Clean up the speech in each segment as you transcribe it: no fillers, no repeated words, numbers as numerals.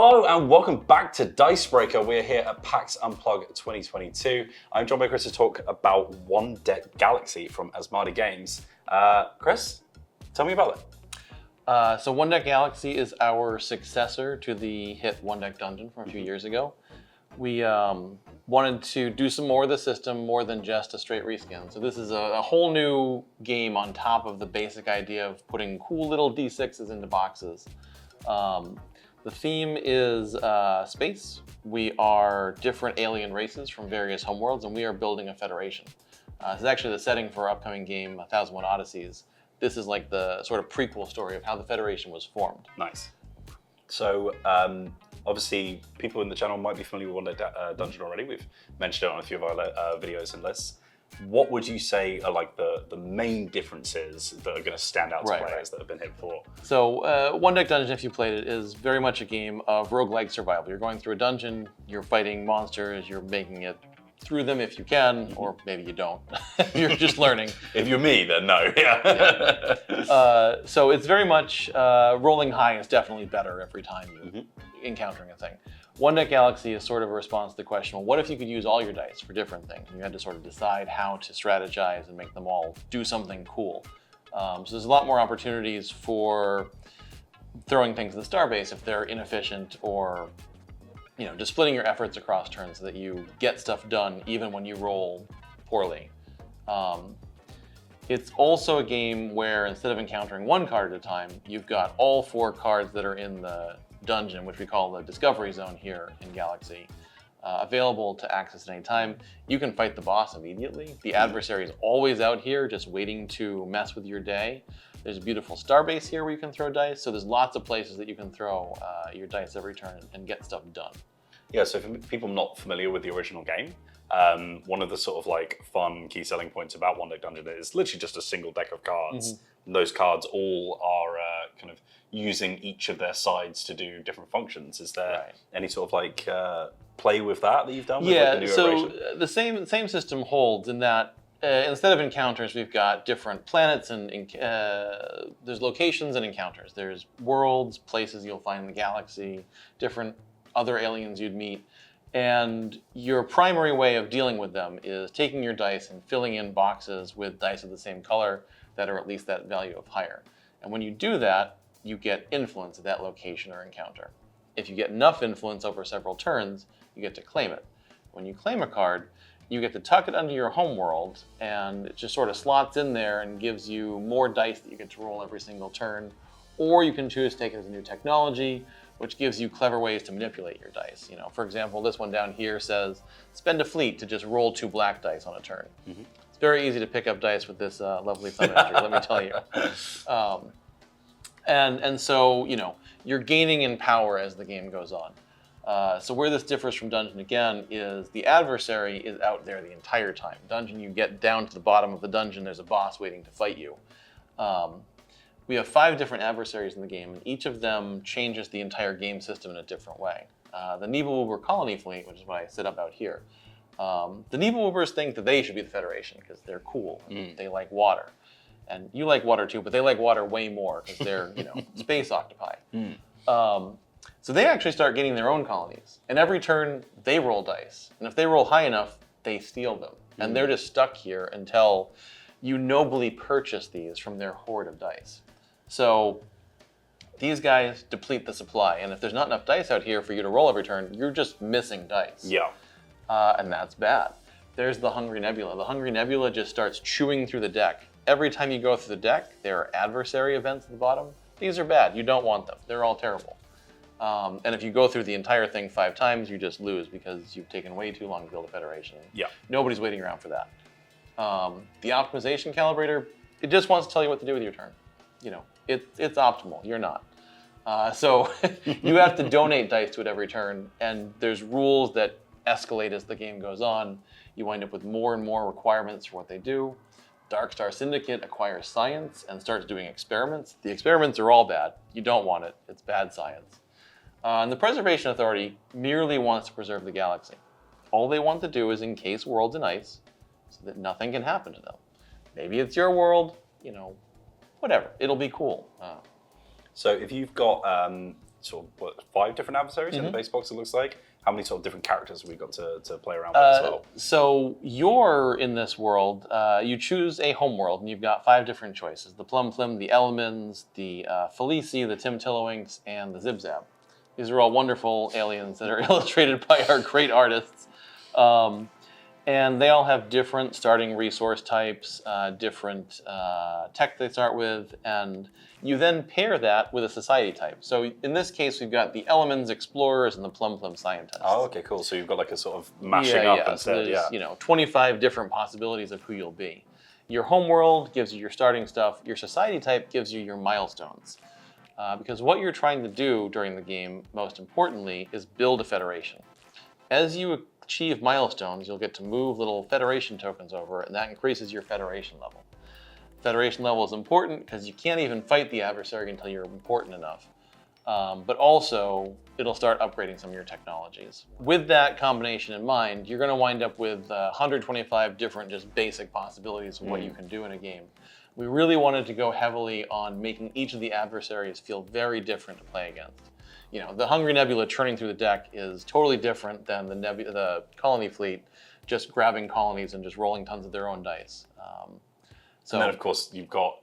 Hello and welcome back to Dicebreaker. We're here at PAX Unplugged 2022. I'm John Baker to talk about One Deck Galaxy from Asmadi Games. Chris, tell me about it. So One Deck Galaxy is our successor to the hit One Deck Dungeon from a few years ago. We wanted to do some more of the system, more than just a straight reskin. So this is a whole new game on top of the basic idea of putting cool little D6s into boxes. The theme is space. We are different alien races from various homeworlds, and we are building a federation. This is actually the setting for our upcoming game, 1001 Odysseys. This is like the sort of prequel story of how the Federation was formed. Nice. So, obviously, people in the channel might be familiar with One Deck Dungeon already. We've mentioned it on a few of our videos and lists. What would you say are like the main differences that are going to stand out to players that have been hit before? So One Deck Dungeon, if you played it, is very much a game of roguelike survival. You're going through a dungeon, you're fighting monsters, you're making it through them if you can, or maybe you don't. You're just learning. If you're me, then no. Yeah. So it's very much rolling high is definitely better every time you're encountering a thing. One Deck Galaxy is sort of a response to the question, well, what if you could use all your dice for different things? And you had to sort of decide how to strategize and make them all do something cool. So there's a lot more opportunities for throwing things in the starbase if they're inefficient, or just splitting your efforts across turns so that you get stuff done even when you roll poorly. It's also a game where instead of encountering one card at a time, you've got all 4 cards that are in the dungeon, which we call the Discovery Zone here in Galaxy, available to access at any time. You can fight the boss immediately. The adversary is always out here just waiting to mess with your day. There's a beautiful starbase here where you can throw dice, so there's lots of places that you can throw your dice every turn and get stuff done. Yeah, so for people not familiar with the original game, one of the sort of like fun key selling points about One Deck Dungeon is literally just a single deck of cards. And those cards all are kind of using each of their sides to do different functions. Is there any sort of like play with that you've done with the new iteration? The same system holds in that instead of encounters, we've got different planets and there's locations and encounters. There's worlds, places you'll find in the galaxy, different other aliens you'd meet. And your primary way of dealing with them is taking your dice and filling in boxes with dice of the same color that are at least that value of higher. And when you do that, you get influence at that location or encounter. If you get enough influence over several turns, you get to claim it. When you claim a card, you get to tuck it under your homeworld, and it just sort of slots in there and gives you more dice that you get to roll every single turn. Or you can choose to take it as a new technology, which gives you clever ways to manipulate your dice. For example, this one down here says, spend a fleet to just roll 2 black dice on a turn. It's very easy to pick up dice with this lovely thumb imagery, let me tell you. And so, you're gaining in power as the game goes on. So where this differs from Dungeon again is the adversary is out there the entire time. Dungeon, you get down to the bottom of the dungeon, there's a boss waiting to fight you. We have 5 different adversaries in the game, and each of them changes the entire game system in a different way. The Nibelwuber colony fleet, which is what I set up out here, the Nibelwubers think that they should be the Federation because they're cool and they like water. And you like water too, but they like water way more because they're, space octopi. So they actually start getting their own colonies. And every turn, they roll dice. And if they roll high enough, they steal them. And they're just stuck here until you nobly purchase these from their hoard of dice. So these guys deplete the supply. And if there's not enough dice out here for you to roll every turn, you're just missing dice. Yeah. And that's bad. There's the Hungry Nebula. The Hungry Nebula just starts chewing through the deck. Every time you go through the deck, there are adversary events at the bottom. These are bad. You don't want them. They're all terrible. And if you go through the entire thing 5 times, you just lose because you've taken way too long to build a federation. Yeah. Nobody's waiting around for that. The optimization calibrator, it just wants to tell you what to do with your turn. It's optimal. You're not. So you have to donate dice to it every turn, and there's rules that escalate as the game goes on. You wind up with more and more requirements for what they do. Dark Star Syndicate acquires science and starts doing experiments. The experiments are all bad. You don't want it. It's bad science. And the Preservation Authority merely wants to preserve the galaxy. All they want to do is encase worlds in ice so that nothing can happen to them. Maybe it's your world, whatever. It'll be cool. So if you've got sort of 5 different adversaries in the base box, it looks like. How many sort of different characters have we got to play around with as well? So you're in this world. You choose a homeworld, and you've got 5 different choices: the Plumplim, the Elements, the Felici, the Timtillowinks, and the Zibzab. These are all wonderful aliens that are illustrated by our great artists. And they all have different starting resource types, different tech they start with, and you then pair that with a society type. So in this case, we've got the Elements Explorers and the Plumplim Scientists. Oh, okay, cool. So you've got like a sort of mashing up instead, so there's, 25 different possibilities of who you'll be. Your homeworld gives you your starting stuff. Your society type gives you your milestones. Because what you're trying to do during the game, most importantly, is build a federation. As you achieve milestones, you'll get to move little federation tokens over, and that increases your federation level. Federation level is important because you can't even fight the adversary until you're important enough. But also, it'll start upgrading some of your technologies. With that combination in mind, you're going to wind up with 125 different just basic possibilities of what you can do in a game. We really wanted to go heavily on making each of the adversaries feel very different to play against. The Hungry Nebula churning through the deck is totally different than the Colony Fleet just grabbing colonies and just rolling tons of their own dice. And then, of course, you've got,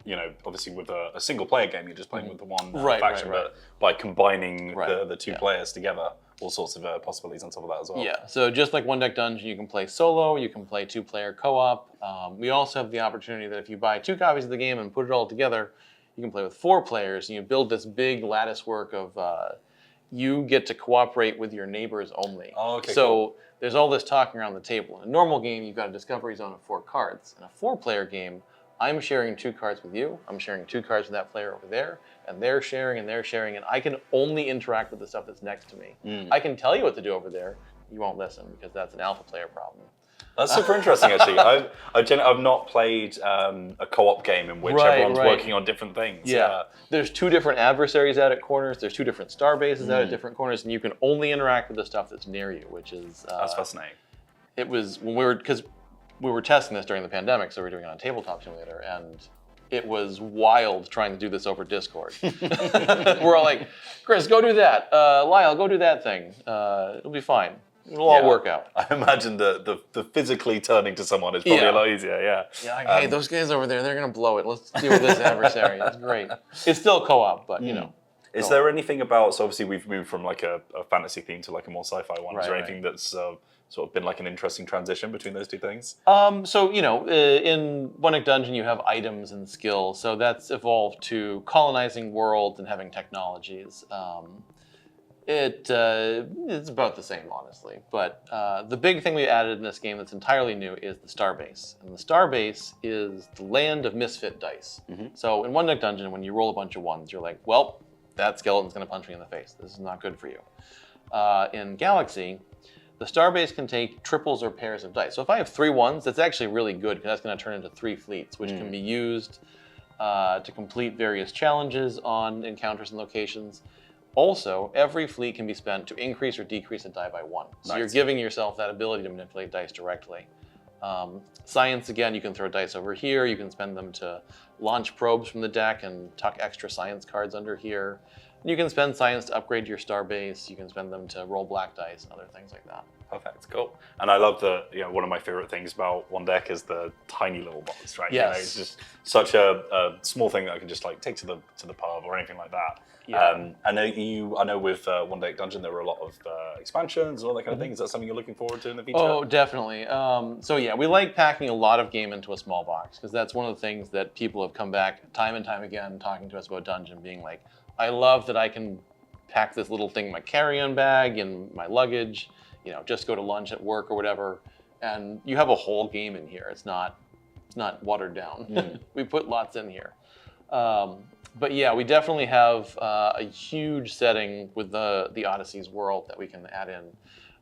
obviously with a single-player game, you're just playing with the one faction, right. but by combining the 2 players together, all sorts of possibilities on top of that as well. Yeah, so just like One Deck Dungeon, you can play solo, you can play 2-player co-op. We also have the opportunity that if you buy 2 copies of the game and put it all together, you can play with 4 players, and you build this big lattice work of you get to cooperate with your neighbors only. Oh, okay, so cool. There's all this talking around the table. In a normal game, you've got a discovery zone of 4 cards. In a 4-player game, I'm sharing 2 cards with you, I'm sharing 2 cards with that player over there, and they're sharing, and I can only interact with the stuff that's next to me. I can tell you what to do over there, you won't listen because that's an alpha player problem. That's super interesting, actually. I've not played a co-op game in which everyone's working on different things. Yeah. There's 2 different adversaries out at corners, there's 2 different star bases out at different corners, and you can only interact with the stuff that's near you, which is... that's fascinating. It was, because we were testing this during the pandemic, so we were doing it on Tabletop Simulator, and it was wild trying to do this over Discord. We're all like, Chris, go do that. Lyle, go do that thing. It'll be fine. It'll all work out. I imagine the physically turning to someone is probably a lot easier, Yeah, like, hey, those guys over there, they're going to blow it. Let's deal with this adversary. It's great. It's still co-op, but, Is there anything about, so obviously we've moved from like a fantasy theme to like a more sci-fi one. Is there anything that's sort of been like an interesting transition between those 2 things? In One Deck Dungeon, you have items and skills, so that's evolved to colonizing worlds and having technologies. It's about the same, honestly. But the big thing we added in this game that's entirely new is the Starbase. And the Starbase is the land of misfit dice. So in One Deck Dungeon, when you roll a bunch of 1s, you're like, well, that skeleton's going to punch me in the face. This is not good for you. In Galaxy, the Starbase can take triples or pairs of dice. So if I have 3 1s, that's actually really good because that's going to turn into 3 fleets, which can be used to complete various challenges on encounters and locations. Also, every fleet can be spent to increase or decrease a die by 1. So you're giving yourself that ability to manipulate dice directly. Science, again, you can throw dice over here. You can spend them to launch probes from the deck and tuck extra science cards under here. You can spend science to upgrade your star base. You can spend them to roll black dice and other things like that. Perfect, cool. And I love one of my favorite things about One Deck is the tiny little bots, right? Yes. It's just such a small thing that I can just like take to the pub or anything like that. Yeah. I know with One Deck Dungeon there were a lot of expansions and all that kind of thing. Is that something you're looking forward to in the future? Oh, definitely. We like packing a lot of game into a small box because that's one of the things that people have come back time and time again talking to us about Dungeon, being like, I love that I can pack this little thing in my carry-on bag and my luggage, just go to lunch at work or whatever, and you have a whole game in here. It's not watered down. We put lots in here. But yeah, we definitely have a huge setting with the Odyssey's world that we can add in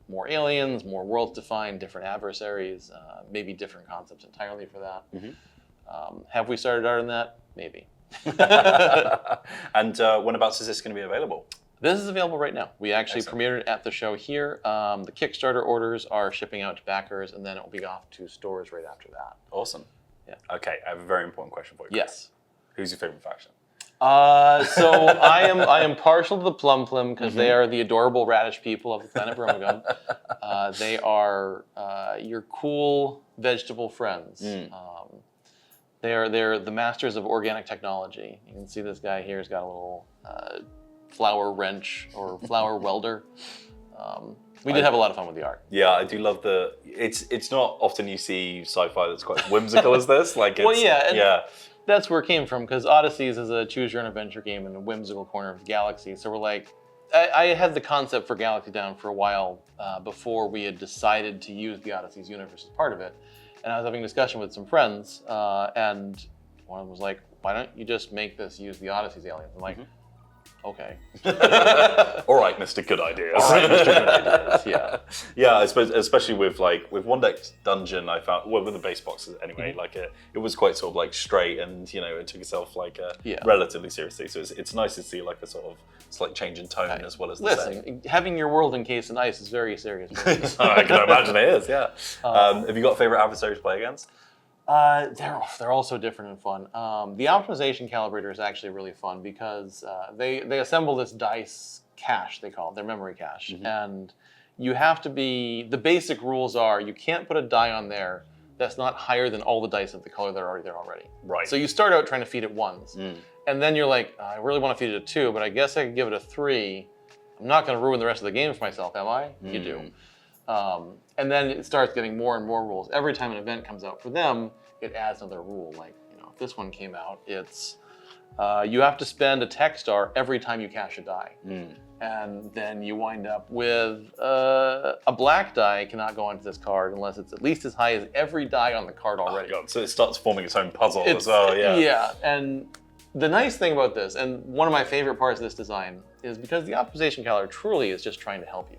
more aliens, more worlds to find, different adversaries, maybe different concepts entirely for that. Have we started out on that? Maybe. And whenabouts is this going to be available? This is available right now. We actually premiered it at the show here. The Kickstarter orders are shipping out to backers, and then it will be off to stores right after that. Awesome. Yeah. Okay, I have a very important question for you. Yes. Who's your favorite faction? So I am partial to the Plumplim because they are the adorable radish people of the planet Bromagum. They are your cool vegetable friends. They're the masters of organic technology. You can see this guy here has got a little flower wrench or flower welder. We did have a lot of fun with the art. Yeah, I do love the. It's not often you see sci-fi that's quite whimsical as this. Like, it's, Well, yeah. That's where it came from, because Odysseys is a choose-your-own-adventure game in a whimsical corner of the galaxy. So we're like, I had the concept for Galaxy down for a while before we had decided to use the Odysseys universe as part of it. And I was having a discussion with some friends, and one of them was like, why don't you just make this use the Odysseys aliens? I'm like, okay. All right, Mr. Good Ideas. All right, Mr. Good Ideas, yeah. Yeah, I suppose, especially with One Deck Dungeon, I found, well, with the base boxes anyway, like it was quite sort of like straight, and it took itself like relatively seriously. So it's nice to see like a sort of slight change in tone as well as the setting. Having your world encased in ice is very serious. I can imagine it is. Yeah. Have you got favorite adversaries to play against? They're all so different and fun. The optimization calibrator is actually really fun because they assemble this dice cache, they call it, their memory cache. And you have to be, the basic rules are you can't put a die on there that's not higher than all the dice of the color that are already there already. Right. So you start out trying to feed it ones. And then you're like, I really want to feed it a 2, but I guess I could give it a 3. I'm not going to ruin the rest of the game for myself, am I? You do. And then it starts getting more and more rules. Every time an event comes out for them, it adds another rule. Like, if this one came out, it's you have to spend a tech star every time you cash a die. And then you wind up with a black die cannot go onto this card unless it's at least as high as every die on the card already. Oh God, so it starts forming its own puzzle as well, yeah. Yeah, and the nice thing about this, and one of my favorite parts of this design, is because the optimization calendar truly is just trying to help you.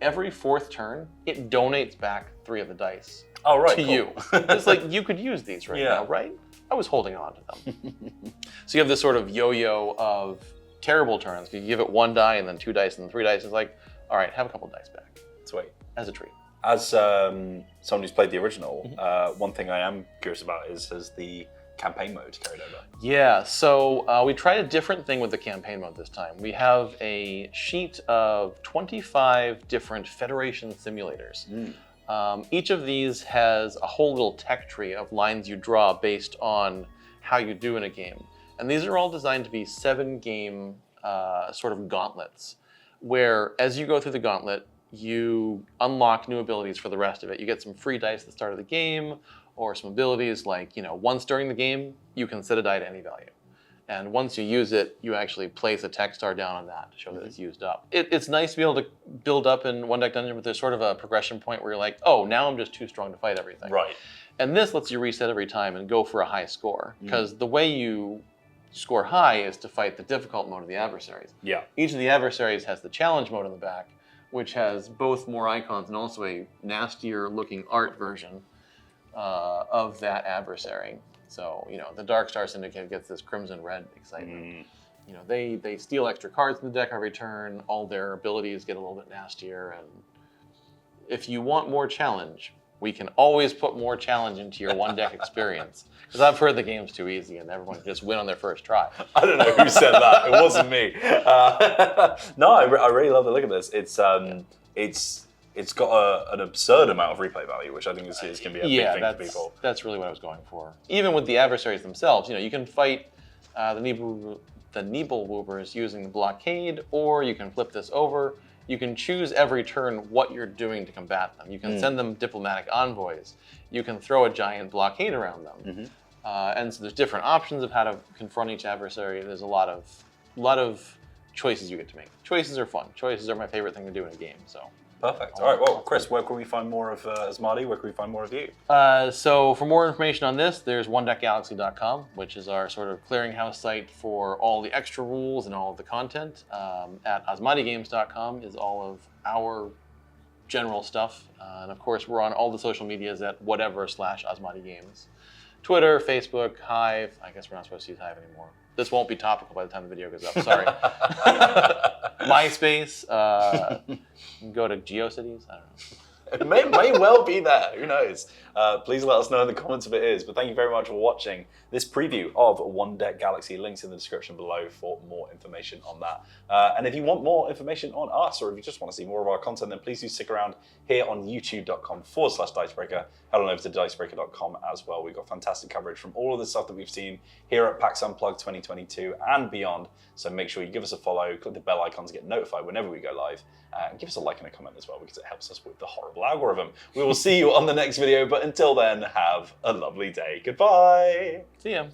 Every 4th turn, it donates back 3 of the dice to you. It's like, you could use these right now, right? I was holding on to them. So you have this sort of yo-yo of terrible turns. You give it 1 die and then 2 dice and then 3 dice. It's like, all right, have a couple dice back. Sweet. As a treat. As someone who's played the original, one thing I am curious about is, has the campaign mode carried over? Yeah, so we tried a different thing with the campaign mode this time. We have a sheet of 25 different Federation simulators. Each of these has a whole little tech tree of lines you draw based on how you do in a game. And these are all designed to be 7-game sort of gauntlets, where as you go through the gauntlet, you unlock new abilities for the rest of it. You get some free dice at the start of the game, or some abilities like, once during the game, you can set a die to any value. And once you use it, you actually place a tech star down on that to show that it's used up. It's nice to be able to build up in One Deck Dungeon, but there's sort of a progression point where you're like, oh, now I'm just too strong to fight everything. Right. And this lets you reset every time and go for a high score. Because the way you score high is to fight the difficult mode of the adversaries. Yeah. Each of the adversaries has the challenge mode in the back, which has both more icons and also a nastier looking art version of that adversary. So, the Dark Star Syndicate gets this crimson red excitement. They steal extra cards in the deck every turn. All their abilities get a little bit nastier. And if you want more challenge, we can always put more challenge into your One Deck experience. Because I've heard the game's too easy and everyone can just win on their first try. I don't know who said that. It wasn't me. No, I really love the look of this. It's got an absurd amount of replay value, which I think is going to be a big thing for people. That's really what I was going for. Even with the adversaries themselves, you can fight the Nibelwoobers using the blockade, or you can flip this over. You can choose every turn what you're doing to combat them. You can send them diplomatic envoys. You can throw a giant blockade around them. And so there's different options of how to confront each adversary. There's a lot of choices you get to make. Choices are fun. Choices are my favorite thing to do in a game. So. Perfect. All right, well, Chris, where can we find more of Asmadi? Where can we find more of you? So for more information on this, there's onedeckgalaxy.com, which is our sort of clearinghouse site for all the extra rules and all of the content. At asmadigames.com is all of our general stuff. And of course, we're on all the social medias at whatever/AsmadiGames. Twitter, Facebook, Hive. I guess we're not supposed to use Hive anymore. This won't be topical by the time the video goes up. Sorry. MySpace. Go to GeoCities. I don't know. It may well be there. Who knows? please let us know in the comments if it is. But thank you very much for watching this preview of One Deck Galaxy. Links in the description below for more information on that. And if you want more information on us, or if you just want to see more of our content, then please do stick around here on youtube.com/Dicebreaker. Head on over to dicebreaker.com as well. We've got fantastic coverage from all of the stuff that we've seen here at PAX Unplugged 2022 and beyond. So make sure you give us a follow, click the bell icon to get notified whenever we go live, and give us a like and a comment as well, because it helps us with the horrible algorithm. We will see you on the next video, but until then, have a lovely day. Goodbye. See ya.